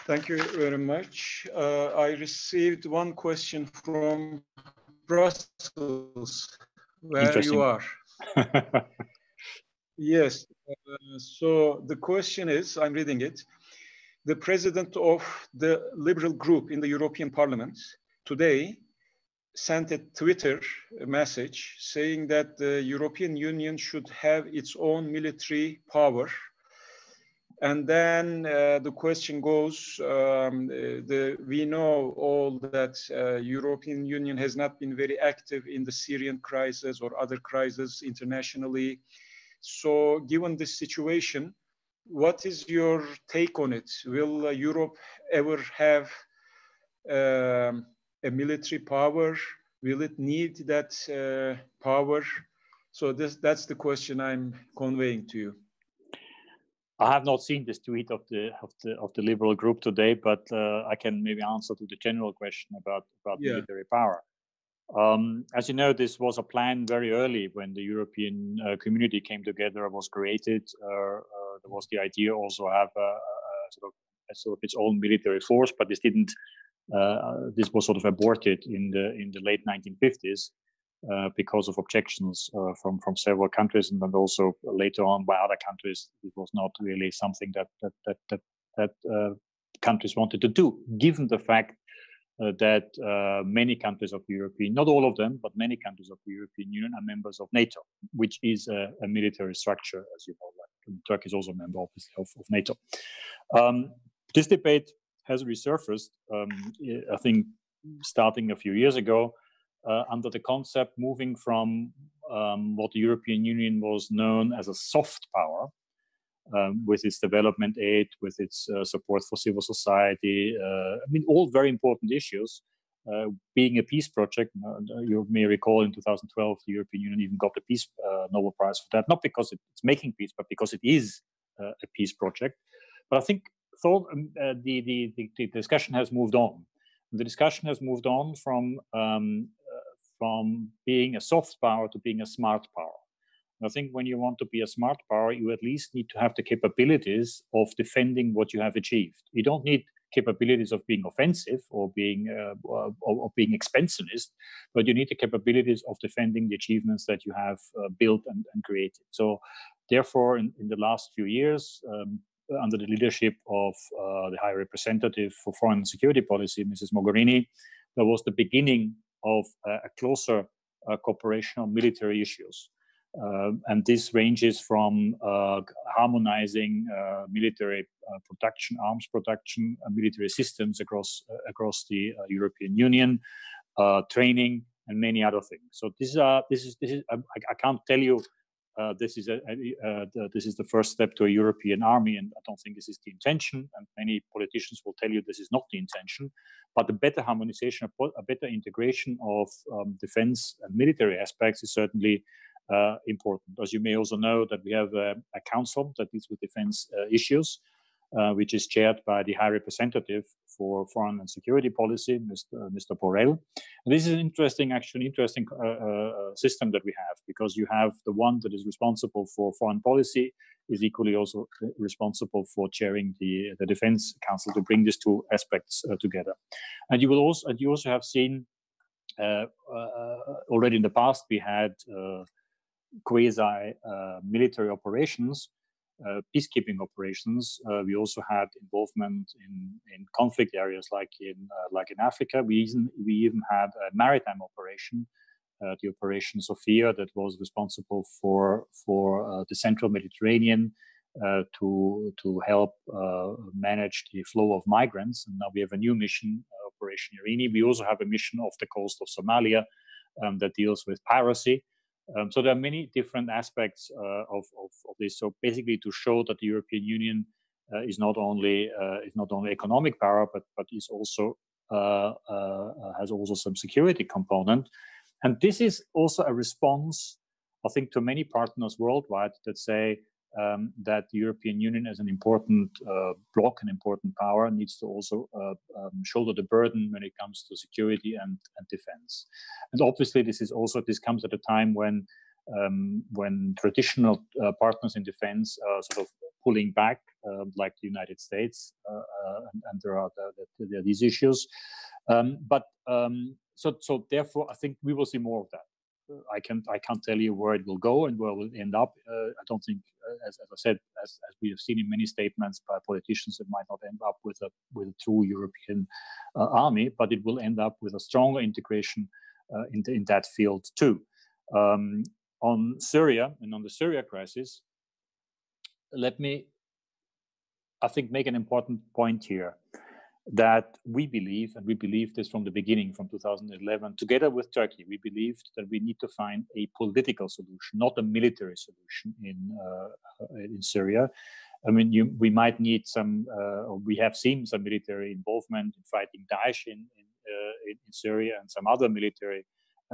Thank you very much. I received one question from Brussels, where you are. Yes. So the question is, I'm reading it. The president of the Liberal group in the European Parliament today sent a Twitter message saying that the European Union should have its own military power. And then the question goes, we know all that European Union has not been very active in the Syrian crisis or other crises internationally. So given this situation, what is your take on it? Will Europe ever have a military power? Will it need that power? So that's the question I'm conveying to you. I have not seen this tweet of the Liberal group today, but I can maybe answer to the general question about military power. As you know, this was a plan very early when the European community came together, was created. There was the idea also to have a sort of its own military force, but this didn't. This was sort of aborted in the late 1950s because of objections from several countries, and then also later on by other countries. It was not really something that countries wanted to do, given the fact that many countries of the European, not all of them, but many countries of the European Union are members of NATO, which is a military structure, as you know. Like Turkey is also a member, obviously, of NATO. This debate has resurfaced, I think, starting a few years ago, under the concept moving from what the European Union was known as a soft power with its development aid, with its support for civil society. I mean, all very important issues. Being a peace project, you may recall in 2012, the European Union even got the Peace Nobel Prize for that, not because it's making peace, but because it is a peace project. But I think the discussion has moved on. The discussion has moved on from being a soft power to being a smart power. I think when you want to be a smart power, you at least need to have the capabilities of defending what you have achieved. You don't need capabilities of being offensive or being expansionist, but you need the capabilities of defending the achievements that you have built and created. So therefore, in the last few years, under the leadership of the High Representative for Foreign and Security Policy, Mrs. Mogherini, there was the beginning of a closer cooperation on military issues. And this ranges from harmonizing military production, arms production, military systems across the European Union, training, and many other things. So this is I can't tell you this is the first step to a European army, and I don't think this is the intention. And many politicians will tell you this is not the intention. But a better harmonization, a better integration of defense and military aspects is certainly important. As you may also know, that we have a council that deals with defense issues, which is chaired by the High Representative for Foreign and Security Policy, Mr. Borrell. And this is an interesting system that we have, because you have the one that is responsible for foreign policy is equally also responsible for chairing the Defense Council to bring these two aspects together. And you also have seen already in the past we had quasi military operations, peacekeeping operations. We also had involvement in conflict areas like in Africa. We even had a maritime operation, the Operation Sophia, that was responsible for the central Mediterranean to help manage the flow of migrants. And now we have a new mission, Operation Irini. We also have a mission off the coast of Somalia that deals with piracy. So there are many different aspects of this. So basically, to show that the European Union is not only economic power, but is also has also some security component. And this is also a response, I think, to many partners worldwide that say that the European Union, as an important bloc, an important power, needs to also shoulder the burden when it comes to security and defense. And obviously, this comes at a time when traditional partners in defense are sort of pulling back, like the United States, and there are these issues. So therefore, I think we will see more of that. I can't tell you where it will go and where it will end up. I don't think, as I said, as we have seen in many statements by politicians, it might not end up with a true European army, but it will end up with a stronger integration in that field too. On Syria and on the Syria crisis, let me, I think, make an important point here. That we believe, and we believed this from the beginning, from 2011, together with Turkey, we believed that we need to find a political solution, not a military solution in Syria. I mean, we might need some, or we have seen some military involvement in fighting Daesh in Syria and some other military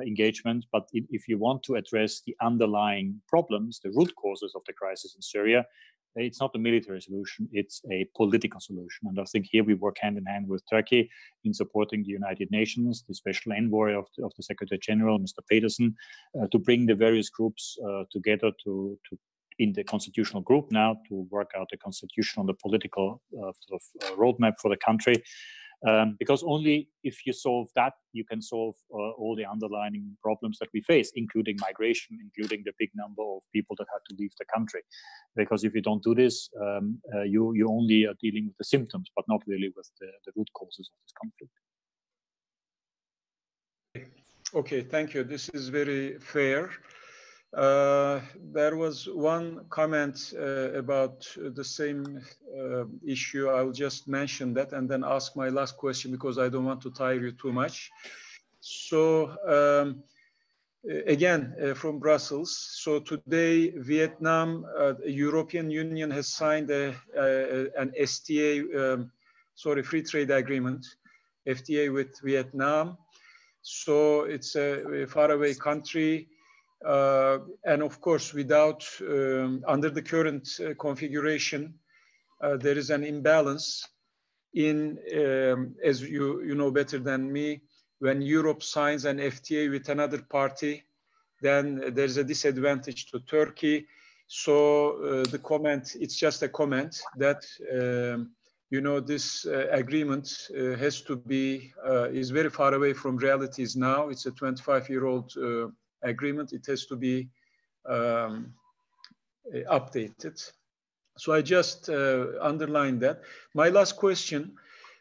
engagement. But if you want to address the underlying problems, the root causes of the crisis in Syria, it's not a military solution, it's a political solution. And I think here we work hand in hand with Turkey in supporting the United Nations, the special envoy of the Secretary General, Mr. Pedersen, to bring the various groups together in the constitutional group now to work out the constitutional and the political roadmap for the country. Because only if you solve that, you can solve all the underlying problems that we face, including migration, including the big number of people that had to leave the country. Because if you don't do this, you only are dealing with the symptoms, but not really with the root causes of this conflict. Okay, thank you. This is very fair. There was one comment about the same issue. I will just mention that and then ask my last question because I don't want to tire you too much. So again from Brussels. So today, Vietnam, the European Union has signed an STA, free trade agreement, FTA with Vietnam. So it's a faraway country. And of course, without, under the current configuration, there is an imbalance in, as you know better than me, when Europe signs an FTA with another party, then there's a disadvantage to Turkey. So the comment, it's just a comment that, you know, this agreement has to be, is very far away from realities now. It's a 25-year-old agreement. It has to be updated. So I just underlined that. My last question,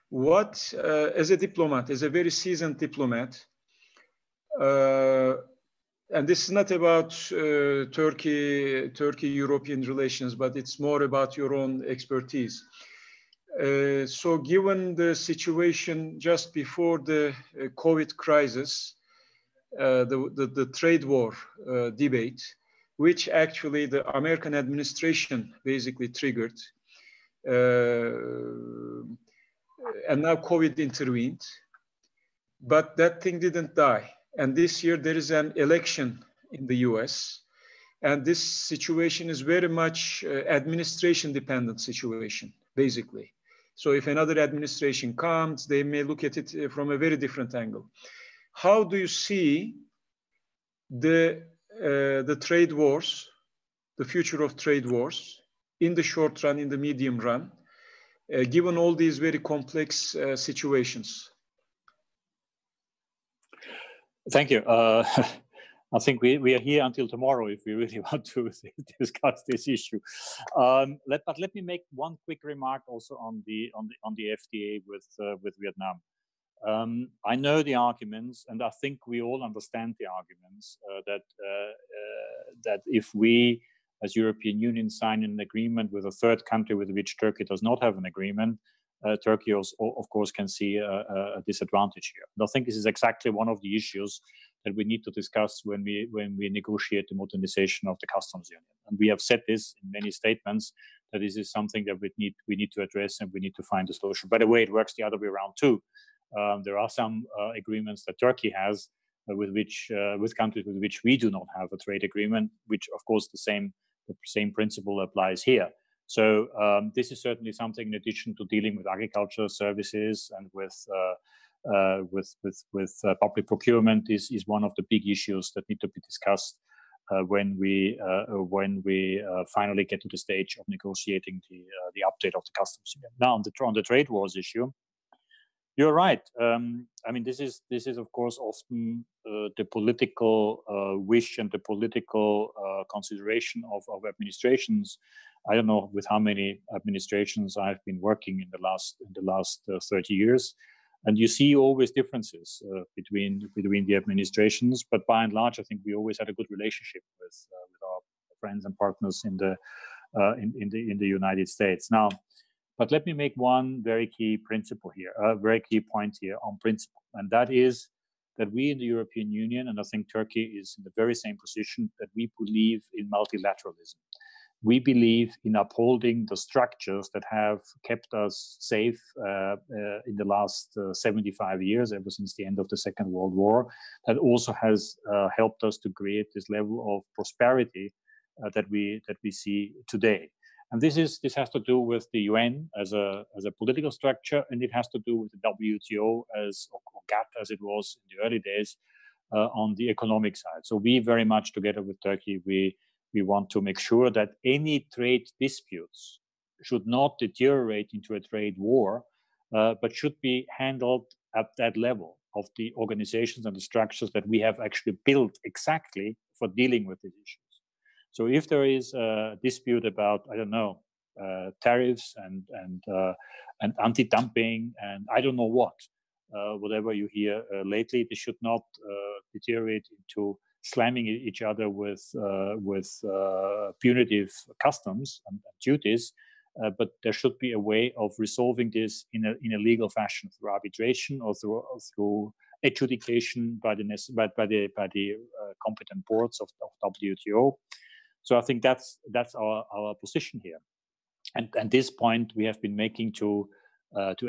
what, as a diplomat, as a very seasoned diplomat, and this is not about Turkey-European relations, but it's more about your own expertise. So given the situation just before the COVID crisis, the trade war debate, which actually the American administration basically triggered, and now COVID intervened, but that thing didn't die. And this year there is an election in the US, and this situation is very much administration dependent situation, basically. So if another administration comes, they may look at it from a very different angle. How do you see the trade wars, the future of trade wars in the short run, in the medium run, given all these very complex situations? Thank you. I think we are here until tomorrow if we really want to discuss this issue. But let me make one quick remark also on the FTA with Vietnam. I know the arguments, and I think we all understand the arguments that if we, as European Union, sign an agreement with a third country with which Turkey does not have an agreement, Turkey also, of course, can see a disadvantage here. And I think this is exactly one of the issues that we need to discuss when we negotiate the modernization of the customs union. And we have said this in many statements, that this is something that we need to address, and we need to find a solution. By the way, it works the other way around too. There are some agreements that Turkey has with countries with which we do not have a trade agreement, which of course the same principle applies here. So this is certainly something, in addition to dealing with agriculture services and with public procurement, is one of the big issues that need to be discussed when we finally get to the stage of negotiating the update of the customs union. Now, on the trade wars issue, you're right. I mean, this is of course often the political wish and the political consideration of administrations. I don't know with how many administrations I've been working in the last 30 years, and you see always differences between the administrations. But by and large, I think we always had a good relationship with our friends and partners in the United States. Now, but let me make one very key principle here, a very key point here on principle, and that is that we in the European Union, and I think Turkey is in the very same position, that we believe in multilateralism. We believe in upholding the structures that have kept us safe in the last 75 years, ever since the end of the Second World War, that also has helped us to create this level of prosperity that we see today. And this has to do with the UN as a political structure, and it has to do with the WTO or GATT as it was in the early days on the economic side. So we very much, together with Turkey, we want to make sure that any trade disputes should not deteriorate into a trade war, but should be handled at that level of the organizations and the structures that we have actually built exactly for dealing with these issues. So if there is a dispute about, I don't know, tariffs and anti-dumping and I don't know what, whatever you hear lately, they should not deteriorate into slamming each other with punitive customs and duties, but there should be a way of resolving this in a legal fashion through arbitration or through adjudication by the competent boards of WTO. So I think that's our position here. And at this point, we have been making to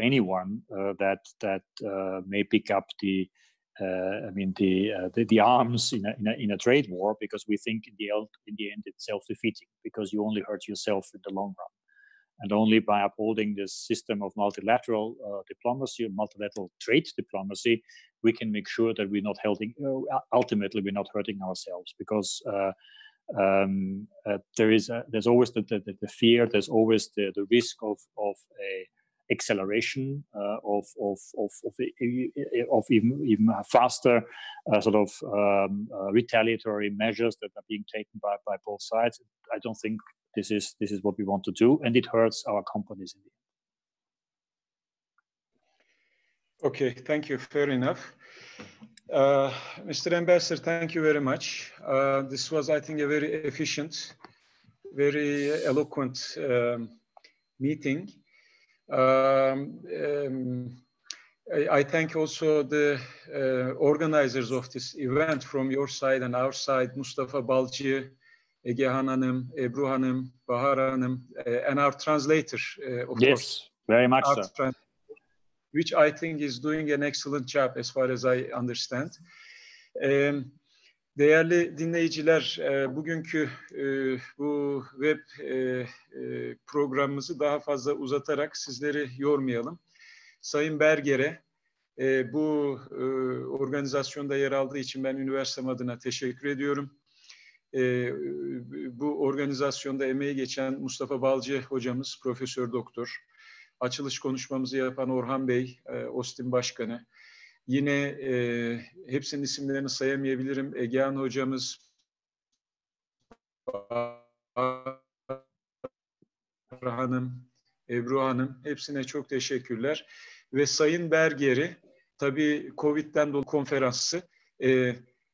anyone that may pick up the arms in a trade war, because we think in the end it's self-defeating, because you only hurt yourself in the long run. And only by upholding this system of multilateral diplomacy, multilateral trade diplomacy, we can make sure that we're not ultimately we're not hurting ourselves, because there's always the fear, there's always the risk of a acceleration of even faster retaliatory measures that are being taken by both sides. I don't think this is what we want to do, and it hurts our companies in the end. Okay, thank you. Fair enough. Mr. Ambassador, thank you very much. This was, I think, a very efficient, very eloquent meeting. I thank also the organizers of this event from your side and our side, Mustafa Balcı, Egehan Hanım, Ebru Hanım, Bahar Hanım, and our translator, of course. Very much so. Which I think is doing an excellent job as far as I understand. Değerli dinleyiciler, bugünkü bu web programımızı daha fazla uzatarak sizleri yormayalım. Sayın Berger'e bu organizasyonda yer aldığı için ben üniversitem adına teşekkür ediyorum. Bu organizasyonda emeği geçen Mustafa Balcı hocamız, Profesör Doktor, açılış konuşmamızı yapan Orhan Bey, OSTİM Başkanı, yine hepsinin isimlerini sayamayabilirim. Egehan hocamız, Hanım, Ebru Hanım, hepsine çok teşekkürler. Ve Sayın Berger'i, tabii Covid'den dolayı konferansı,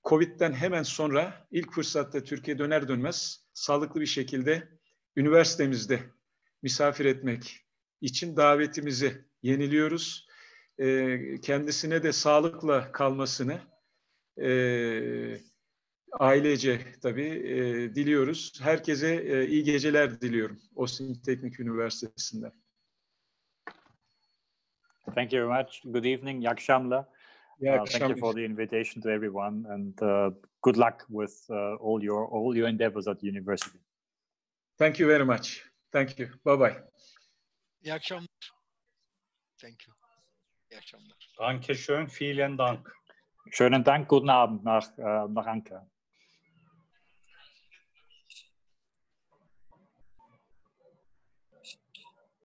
Covid'den hemen sonra ilk fırsatta Türkiye döner dönmez sağlıklı bir şekilde üniversitemizde misafir etmek için davetimizi yeniliyoruz. Kendisine de sağlıkla kalmasını ailece tabii diliyoruz. Herkese iyi geceler diliyorum OSTİM Teknik Üniversitesi'nden. Thank you very much. Good evening. İyi akşamlar. Thank you for the invitation to everyone, and good luck with all your endeavors at the university. Thank you very much. Thank you. Bye bye. İyi akşamlar. Thank you. İyi akşamlar. Danke schön, vielen Dank. Schönen Dank, guten Abend nach Ankara.